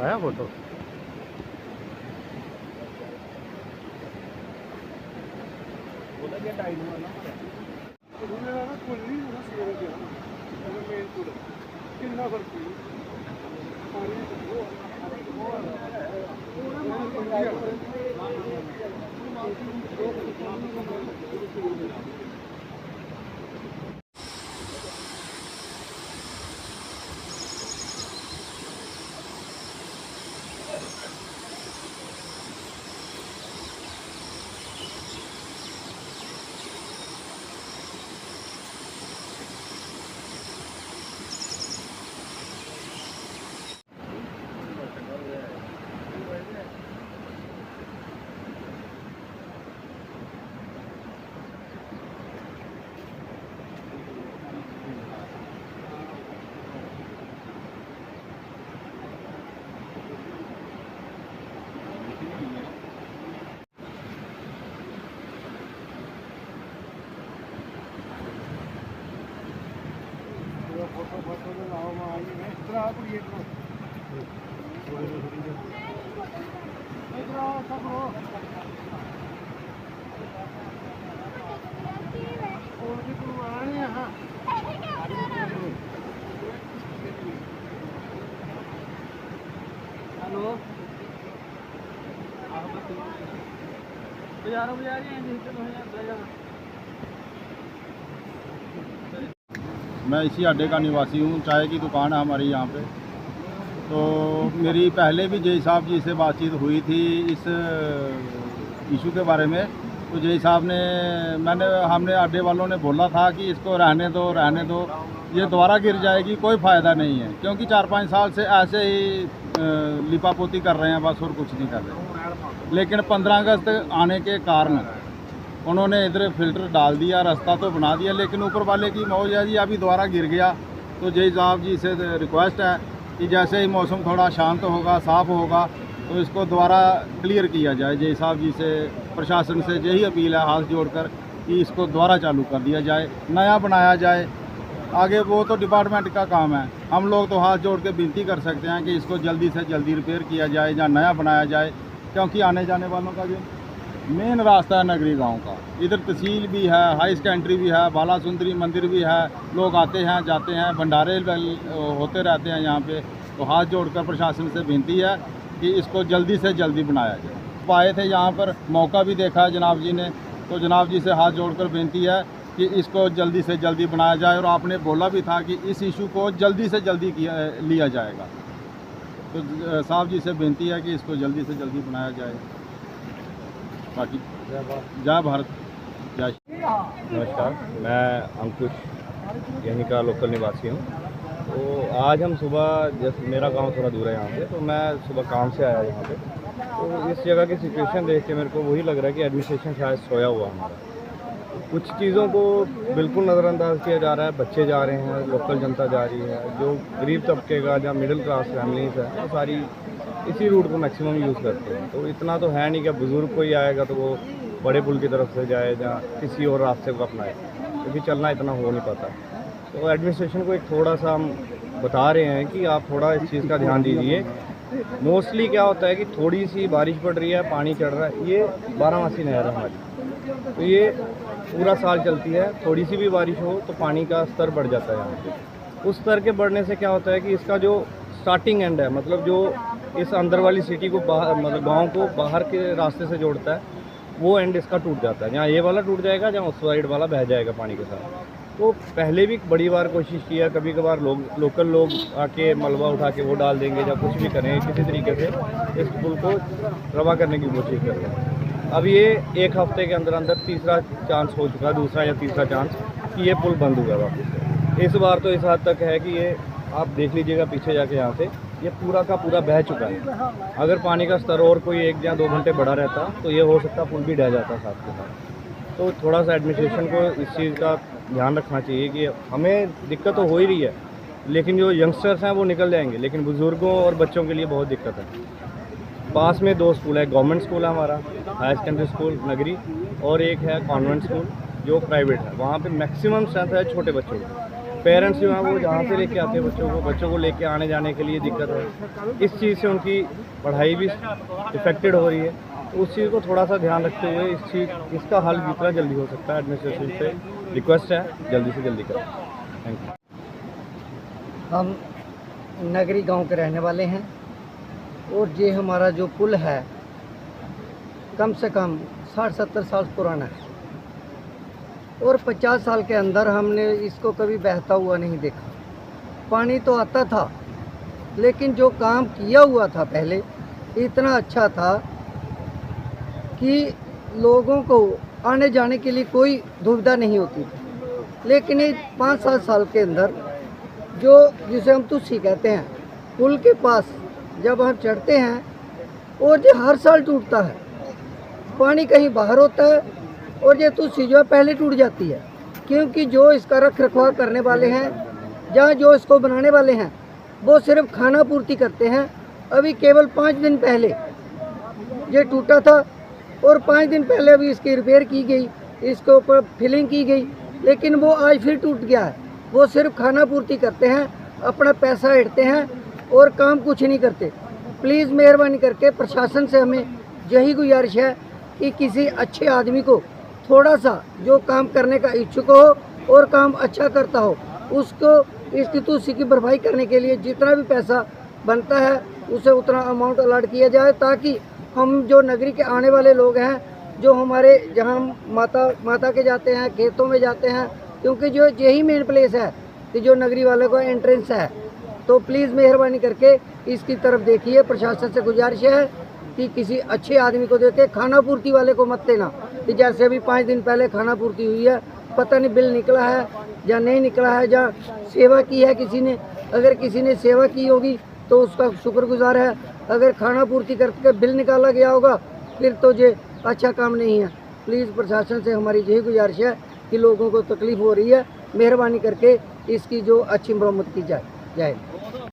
है photo. Hello बाजारों बाजार मैं इसी अड्डे का निवासी हूँ। चाय की दुकान है हमारी यहाँ पे। तो मेरी पहले भी जय साहब जी से बातचीत हुई थी इस इशू के बारे में। तो जय साहब ने हमने अड्डे वालोों ने बोला था कि इसको रहने दो, ये दोबारा गिर जाएगी, कोई फ़ायदा नहीं है, क्योंकि 4-5 साल से ऐसे ही लिपापोती कर रहे हैं, बस और कुछ नहीं कर रहे। लेकिन 15 अगस्त आने के कारण उन्होंने इधर फिल्टर डाल दिया, रास्ता तो बना दिया, लेकिन ऊपर वाले की मौज है जी, अभी दोबारा गिर गया। तो जय साहब जी से रिक्वेस्ट है कि जैसे ही मौसम थोड़ा शांत होगा, साफ़ होगा, तो इसको दोबारा क्लियर किया जाए। जय साहब जी से, प्रशासन से यही अपील है हाथ जोड़कर कि इसको दोबारा चालू कर दिया जाए, नया बनाया जाए। आगे वो तो डिपार्टमेंट का काम है, हम लोग तो हाथ जोड़ के विनती कर सकते हैं कि इसको जल्दी से जल्दी रिपेयर किया जाए या नया बनाया जाए, क्योंकि आने जाने वालों का जो मेन रास्ता है नगरी गांव का, इधर तहसील भी है, हाई सेकेंडरी भी है, बाला सुंदरी मंदिर भी है, लोग आते हैं जाते हैं, भंडारे होते रहते हैं यहाँ पे। तो हाथ जोड़कर प्रशासन से विनती है कि इसको जल्दी से जल्दी बनाया जाए। आए थे यहाँ पर, मौका भी देखा है जनाब जी ने, तो जनाब जी से हाथ जोड़कर विनती है कि इसको जल्दी से जल्दी बनाया जाए। और आपने बोला भी था कि इस इशू को जल्दी से जल्दी लिया जाएगा। तो साहब जी से विनती है कि इसको जल्दी से जल्दी बनाया जाए। बाकी जय भारत, जय। नमस्कार, मैं अंकुश यहीं का लोकल निवासी हूँ। तो आज हम सुबह, जैसे मेरा गांव थोड़ा दूर है यहाँ से, तो मैं सुबह काम से आया यहाँ पे। तो इस जगह की सिचुएशन देख के मेरे को वही लग रहा है कि एडमिनिस्ट्रेशन शायद सोया हुआ हमारा। कुछ चीज़ों को बिल्कुल नज़रअंदाज किया जा रहा है, बच्चे जा रहे हैं, लोकल जनता जा रही है, जो गरीब तबके का या मिडिल क्लास फैमिलीज है वो सारी इसी रूट को मैक्सिमम यूज़ करते हैं। तो इतना तो है नहीं कि बुज़ुर्ग कोई आएगा तो वो बड़े पुल की तरफ से जाए या किसी और रास्ते को अपनाए, क्योंकि चलना इतना हो नहीं पाता। तो एडमिनिस्ट्रेशन को एक थोड़ा सा हम बता रहे हैं कि आप थोड़ा इस चीज़ का ध्यान दीजिए। मोस्टली क्या होता है कि थोड़ी सी बारिश पड़ रही है, पानी चढ़ रहा है, ये 12मासी नहर है हमारी, तो ये पूरा साल चलती है। थोड़ी सी भी बारिश हो तो पानी का स्तर बढ़ जाता है यहाँ पे। उस स्तर के बढ़ने से क्या होता है कि इसका जो स्टार्टिंग एंड है, मतलब जो इस अंदर वाली सिटी को बाहर, मतलब गांव को बाहर के रास्ते से जोड़ता है, वो एंड इसका टूट जाता है। जहाँ ये वाला टूट जाएगा, जहाँ उस साइड वाला बह जाएगा पानी के साथ। तो पहले भी बड़ी बार कोशिश किया, कभी कभार लोकल लोग आके मलबा उठा के वो डाल देंगे या कुछ भी करें, किसी तरीके से इस पुल को रवा करने की कोशिश कर रहे हैं। अब ये एक हफ्ते के अंदर अंदर तीसरा चांस हो चुका है, दूसरा या तीसरा चांस कि ये पुल बंद हुआ वापस से। इस बार तो इस हद तक है कि ये आप देख लीजिएगा पीछे जाके, यहाँ से ये पूरा का पूरा बह चुका है। अगर पानी का स्तर और कोई 1 या 2 घंटे बढ़ा रहता तो ये हो सकता पुल भी ढह जाता साथ के साथ। तो थोड़ा सा एडमिनिस्ट्रेशन को इस चीज़ का ध्यान रखना चाहिए कि हमें दिक्कत तो हो ही रही है, लेकिन जो यंगस्टर्स हैं वो निकल जाएंगे, लेकिन बुज़ुर्गों और बच्चों के लिए बहुत दिक्कत है। पास में 2 स्कूल है, गवर्नमेंट स्कूल है हमारा, हायर सेकेंडरी स्कूल नगरी, और एक है कॉन्वेंट स्कूल जो प्राइवेट है। वहाँ पे मैक्सिमम स्ट्रेंथ है छोटे बच्चों की। पेरेंट्स जो हैं वो जहाँ से लेके आते हैं बच्चों को लेके आने जाने के लिए दिक्कत है। इस चीज़ से उनकी पढ़ाई भी इफेक्टेड हो रही है। तो उस चीज़ को थोड़ा सा ध्यान रखते हुए इसका हल जितना जल्दी हो सकता है एडमिनिस्ट्रेशन से रिक्वेस्ट है, जल्दी से जल्दी करें। Thank you. हम नगरी गांव के रहने वाले हैं और ये हमारा जो पुल है कम से कम 60-70 साल पुराना है और 50 साल के अंदर हमने इसको कभी बहता हुआ नहीं देखा। पानी तो आता था लेकिन जो काम किया हुआ था पहले इतना अच्छा था कि लोगों को आने जाने के लिए कोई दुविधा नहीं होती थी। लेकिन ये 5-7 साल के अंदर जो जिसे हम तुस्सी कहते हैं, पुल के पास जब हम चढ़ते हैं और ये हर साल टूटता है, पानी कहीं बाहर होता है और ये तुस्सी जो है पहले टूट जाती है, क्योंकि जो इसका रख रखाव करने वाले हैं या जो इसको बनाने वाले हैं वो सिर्फ खाना पूर्ति करते हैं। अभी केवल 5 दिन पहले ये टूटा था और 5 दिन पहले अभी इसकी रिपेयर की गई, इसके ऊपर फिलिंग की गई, लेकिन वो आज फिर टूट गया है। वो सिर्फ खाना पूर्ति करते हैं, अपना पैसा हेड़ते हैं और काम कुछ नहीं करते। प्लीज़ मेहरबानी करके प्रशासन से हमें यही गुजारिश है कि किसी अच्छे आदमी को थोड़ा सा जो काम करने का इच्छुक हो और काम अच्छा करता हो उसको इसकी तुलसी की भरपाई करने के लिए जितना भी पैसा बनता है उसे उतना अमाउंट अलॉट किया जाए, ताकि हम जो नगरी के आने वाले लोग हैं, जो हमारे जहाँ माता के जाते हैं, खेतों में जाते हैं, क्योंकि जो यही मेन प्लेस है कि जो नगरी वाले को एंट्रेंस है। तो प्लीज़ मेहरबानी करके इसकी तरफ देखिए। प्रशासन से गुजारिश है कि किसी अच्छे आदमी को देके खाना पूर्ति वाले को मत देना, कि जैसे अभी 5 दिन पहले खाना पूर्ति हुई है, पता नहीं बिल निकला है या नहीं निकला है, या सेवा की है किसी ने। अगर किसी ने सेवा की होगी तो उसका शुक्रगुजार है, अगर खाना पूर्ति करके बिल निकाला गया होगा फिर तो ये अच्छा काम नहीं है। प्लीज़ प्रशासन से हमारी यही गुजारिश है कि लोगों को तकलीफ़ हो रही है, मेहरबानी करके इसकी जो अच्छी मरम्मत की जाए।